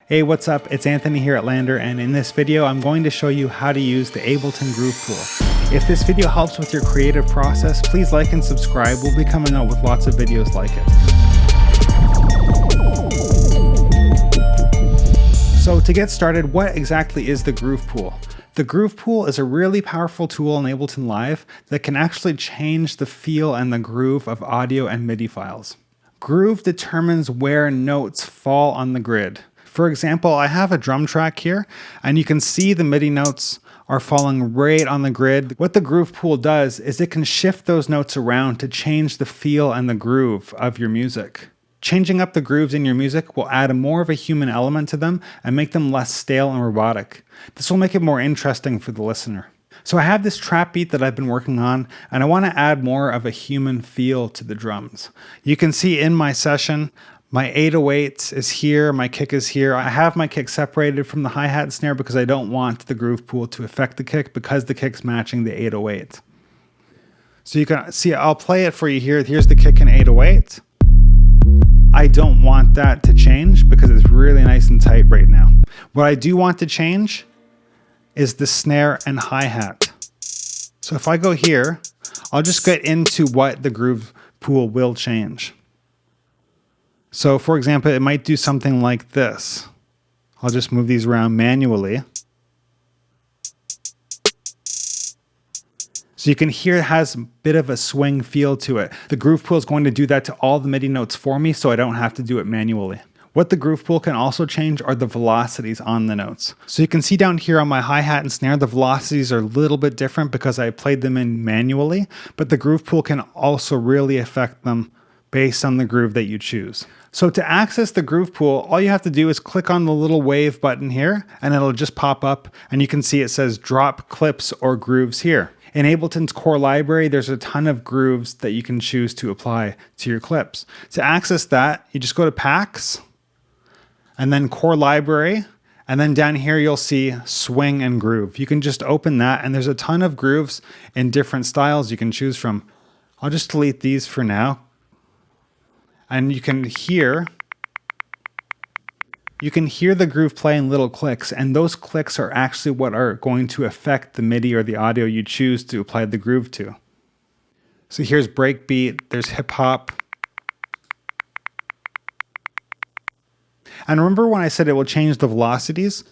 Hey, what's up? It's Anthony here at LANDR, and in this video, I'm going to show you how to use the Ableton Groove Pool. If this video helps with your creative process, please like and subscribe. We'll be coming out with lots of videos like it. So to get started, what exactly is the Groove Pool? The Groove Pool is a really powerful tool in Ableton Live that can actually change the feel and the groove of audio and MIDI files. Groove determines where notes fall on the grid. For example, I have a drum track here, and you can see the MIDI notes are falling right on the grid. What the Groove Pool does is it can shift those notes around to change the feel and the groove of your music. Changing up the grooves in your music will add more of a human element to them and make them less stale and robotic. This will make it more interesting for the listener. So I have this trap beat that I've been working on, and I want to add more of a human feel to the drums. You can see in my session, my 808 is here, my kick is here. I have my kick separated from the hi-hat and snare because I don't want the Groove Pool to affect the kick because the kick's matching the 808. So you can see, I'll play it for you here. Here's the kick in 808. I don't want that to change because it's really nice and tight right now. What I do want to change is the snare and hi-hat. So if I go here, I'll just get into what the Groove Pool will change. So for example, it might do something like this. I'll just move these around manually. So you can hear it has a bit of a swing feel to it. The Groove Pool is going to do that to all the MIDI notes for me, so I don't have to do it manually. What the Groove Pool can also change are the velocities on the notes. So you can see down here on my hi-hat and snare, the velocities are a little bit different because I played them in manually, but the Groove Pool can also really affect them based on the groove that you choose. So to access the Groove Pool, all you have to do is click on the little wave button here, and it'll just pop up, and you can see it says drop clips or grooves here. In Ableton's core library, there's a ton of grooves that you can choose to apply to your clips. To access that, you just go to Packs, and then Core Library, and then down here you'll see Swing and Groove. You can just open that, and there's a ton of grooves in different styles you can choose from. I'll just delete these for now. And you can hear the groove play in little clicks, and those clicks are actually what are going to affect the MIDI or the audio you choose to apply the groove to. So here's breakbeat, there's hip hop. And remember when I said it will change the velocities?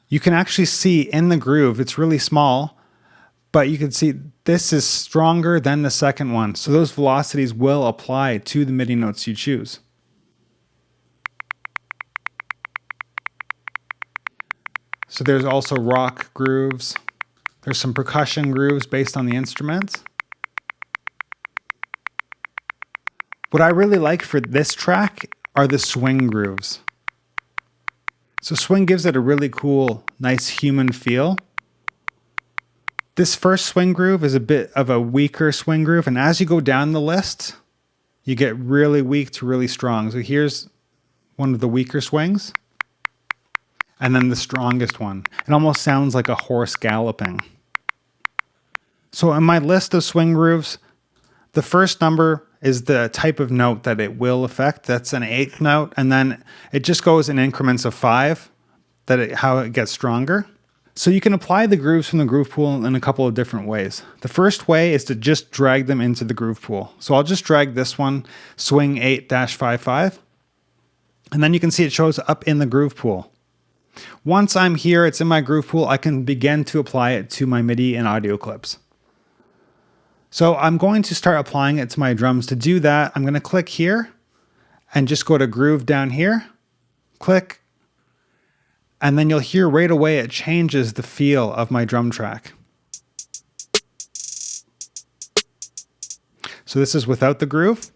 You can actually see in the groove, it's really small, but you can see this is stronger than the second one. So those velocities will apply to the MIDI notes you choose. So there's also rock grooves. There's some percussion grooves based on the instruments. What I really like for this track are the swing grooves. So swing gives it a really cool, nice human feel. This first swing groove is a bit of a weaker swing groove, and as you go down the list, you get really weak to really strong. So here's one of the weaker swings, and then the strongest one. It almost sounds like a horse galloping. So in my list of swing grooves, the first number is the type of note that it will affect. That's an 8th note, and then it just goes in increments of 5, how it gets stronger. So you can apply the grooves from the Groove Pool in a couple of different ways. The first way is to just drag them into the Groove Pool. So I'll just drag this one, swing 8-55, and then you can see it shows up in the Groove Pool. Once I'm here, it's in my Groove Pool, I can begin to apply it to my MIDI and audio clips. So I'm going to start applying it to my drums. To do that, I'm going to click here and just go to Groove down here, click, and then you'll hear right away it changes the feel of my drum track. So this is without the groove,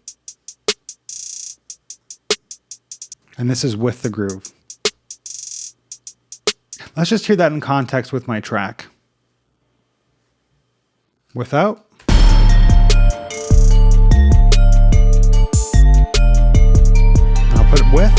and this is with the groove. Let's just hear that in context with my track. Without. I'll put it with.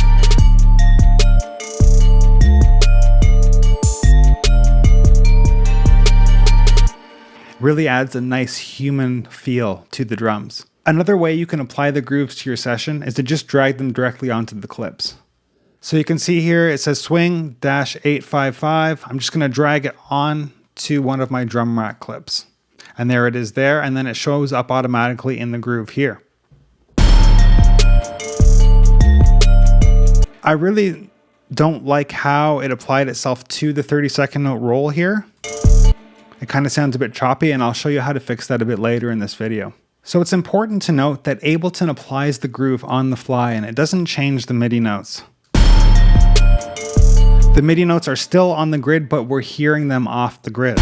Really adds a nice human feel to the drums. Another way you can apply the grooves to your session is to just drag them directly onto the clips. So you can see here it says swing-855. I'm just going to drag it on to one of my drum rack clips. And there it is there, and then it shows up automatically in the groove here. I really don't like how it applied itself to the 30-second note roll here. It kind of sounds a bit choppy, and I'll show you how to fix that a bit later in this video. So it's important to note that Ableton applies the groove on the fly, and it doesn't change the MIDI notes. The MIDI notes are still on the grid, but we're hearing them off the grid.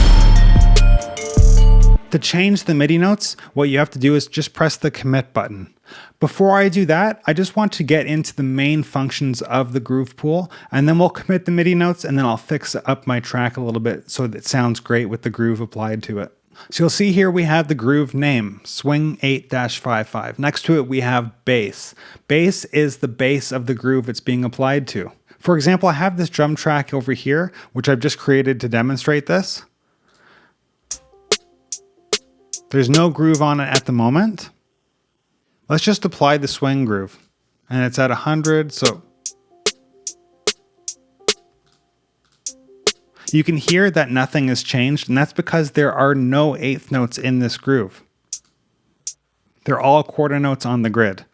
To change the MIDI notes, what you have to do is just press the commit button. Before I do that, I just want to get into the main functions of the groove pool, and then we'll commit the MIDI notes, and then I'll fix up my track a little bit so that it sounds great with the groove applied to it. So you'll see here we have the groove name, Swing 8-55. Next to it we have bass. Bass is the base of the groove it's being applied to. For example, I have this drum track over here, which I've just created to demonstrate this. There's no groove on it at the moment. Let's just apply the swing groove. And it's at 100, so you can hear that nothing has changed, and that's because there are no eighth notes in this groove. They're all quarter notes on the grid.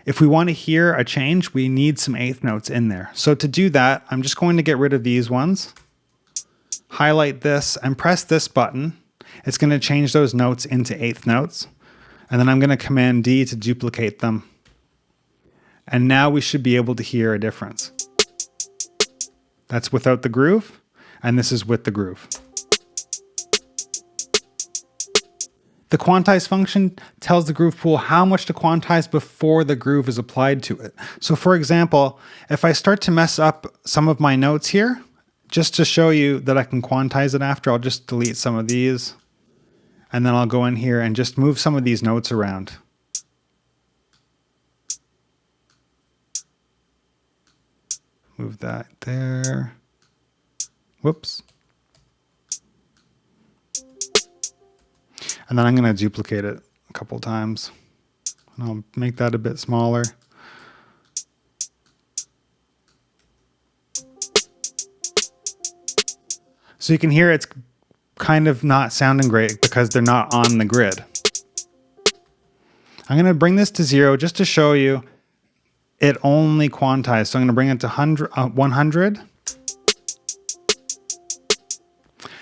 If we want to hear a change, we need some eighth notes in there. So to do that, I'm just going to get rid of these ones, highlight this, and press this button. It's going to change those notes into eighth notes. And then I'm going to Command D to duplicate them. And now we should be able to hear a difference. That's without the groove, and this is with the groove. The quantize function tells the groove pool how much to quantize before the groove is applied to it. So for example, if I start to mess up some of my notes here, just to show you that I can quantize it after, I'll just delete some of these. And then I'll go in here and just move some of these notes around. Move that there. Whoops. And then I'm going to duplicate it a couple times. And I'll make that a bit smaller. So you can hear it's kind of not sounding great because they're not on the grid. I'm going to bring this to 0 just to show you it only quantized. So I'm going to bring it to 100.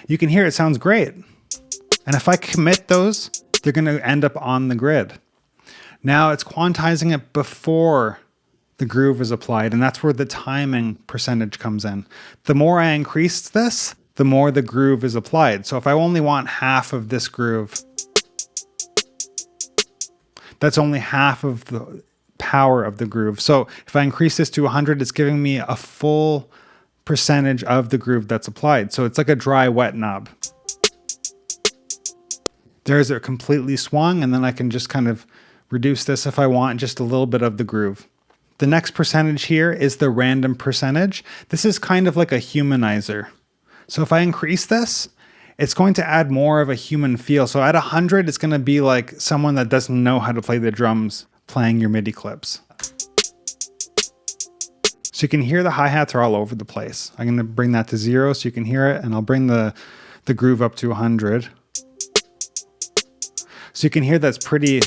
You can hear it sounds great. And if I commit those, they're going to end up on the grid. Now it's quantizing it before the groove is applied, and that's where the timing percentage comes in. The more I increase this, the more the groove is applied. So if I only want half of this groove, that's only half of the power of the groove. So if I increase this to 100, it's giving me a full percentage of the groove that's applied. So it's like a dry wet knob. There's it completely swung, and then I can just kind of reduce this if I want just a little bit of the groove. The next percentage here is the random percentage. This is kind of like a humanizer. So if I increase this, it's going to add more of a human feel. So at 100, it's going to be like someone that doesn't know how to play the drums playing your MIDI clips. So you can hear the hi-hats are all over the place. I'm going to bring that to 0 so you can hear it, and I'll bring the groove up to 100. So you can hear that's pretty.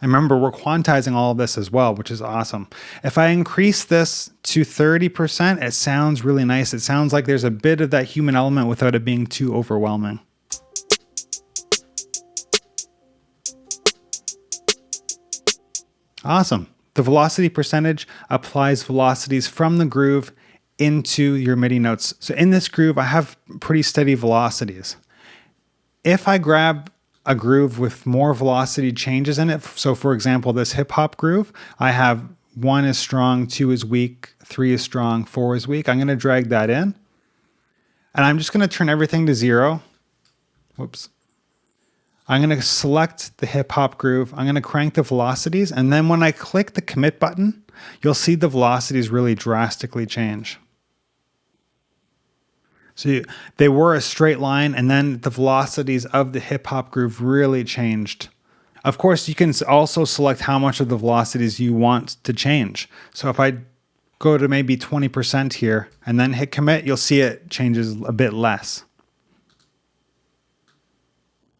And remember, we're quantizing all of this as well, which is awesome. If I increase this to 30%, it sounds really nice. It sounds like there's a bit of that human element without it being too overwhelming. Awesome. The velocity percentage applies velocities from the groove into your MIDI notes. So in this groove, I have pretty steady velocities. If I grab a groove with more velocity changes in it, so for example, this hip hop groove, I have 1 is strong, 2 is weak, 3 is strong, 4 is weak. I'm going to drag that in, and I'm just going to turn everything to 0. Whoops. I'm going to select the hip hop groove. I'm going to crank the velocities, and then when I click the commit button, you'll see the velocities really drastically change. So they were a straight line, and then the velocities of the hip hop groove really changed. Of course, you can also select how much of the velocities you want to change. So if I go to maybe 20% here and then hit commit, you'll see it changes a bit less.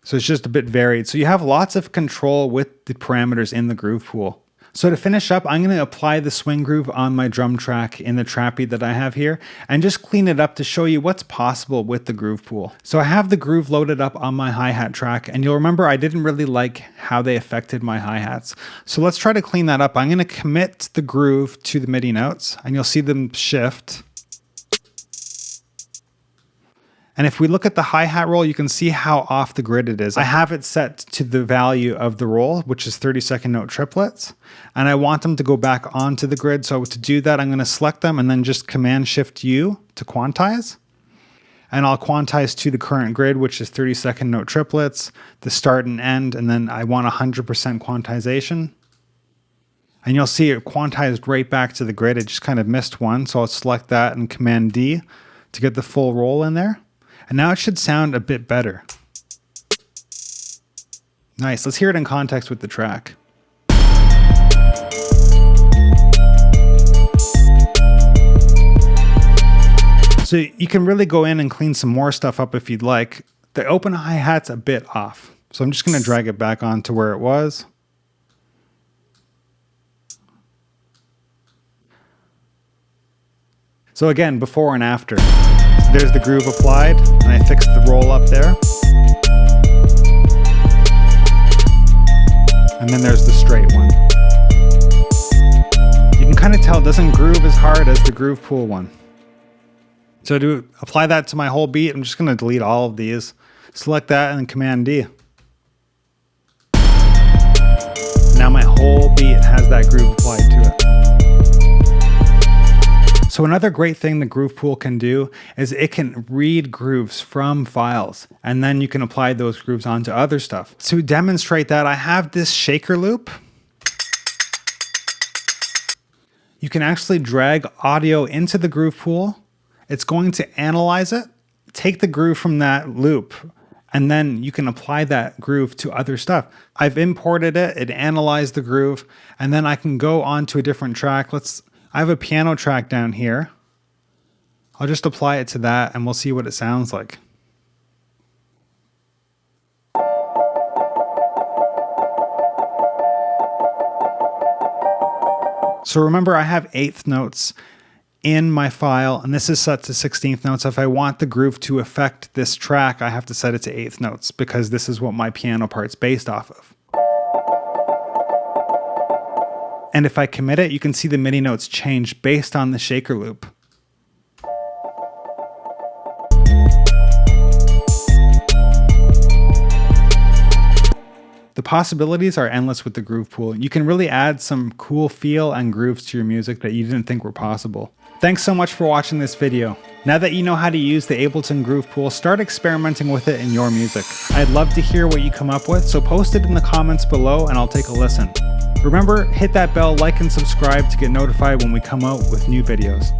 So it's just a bit varied. So you have lots of control with the parameters in the groove pool. So to finish up, I'm going to apply the swing groove on my drum track in the trap beat that I have here and just clean it up to show you what's possible with the groove pool. So I have the groove loaded up on my hi-hat track, and you'll remember I didn't really like how they affected my hi-hats. So let's try to clean that up. I'm going to commit the groove to the MIDI notes and you'll see them shift. And if we look at the hi-hat roll, you can see how off the grid it is. I have it set to the value of the roll, which is 30-second note triplets. And I want them to go back onto the grid. So to do that, I'm going to select them and then just Command-Shift-U to quantize. And I'll quantize to the current grid, which is 30-second note triplets, the start and end, and then I want 100% quantization. And you'll see it quantized right back to the grid. It just kind of missed one. So I'll select that and Command-D to get the full roll in there. And now it should sound a bit better. Nice, let's hear it in context with the track. So you can really go in and clean some more stuff up if you'd like. The open hi-hat's a bit off. So I'm just gonna drag it back onto where it was. So again, before and after. There's the groove applied, and I fixed the roll up there. And then there's the straight one. You can kind of tell it doesn't groove as hard as the groove pool one. So to apply that to my whole beat, I'm just going to delete all of these. Select that and then Command-D. Now my whole beat has that groove applied to it. So another great thing the Groove Pool can do is it can read grooves from files, and then you can apply those grooves onto other stuff. To demonstrate that, I have this shaker loop. You can actually drag audio into the Groove Pool. It's going to analyze it, take the groove from that loop, and then you can apply that groove to other stuff. I've imported it, it analyzed the groove, and then I can go on to a different track. I have a piano track down here. I'll just apply it to that and we'll see what it sounds like. So remember, I have 8th notes in my file, and this is set to 16th notes. If I want the groove to affect this track, I have to set it to 8th notes because this is what my piano part's based off of. And if I commit it, you can see the MIDI notes change based on the shaker loop. The possibilities are endless with the Groove Pool. You can really add some cool feel and grooves to your music that you didn't think were possible. Thanks so much for watching this video. Now that you know how to use the Ableton Groove Pool, start experimenting with it in your music. I'd love to hear what you come up with, so post it in the comments below and I'll take a listen. Remember, hit that bell, like, and subscribe to get notified when we come out with new videos.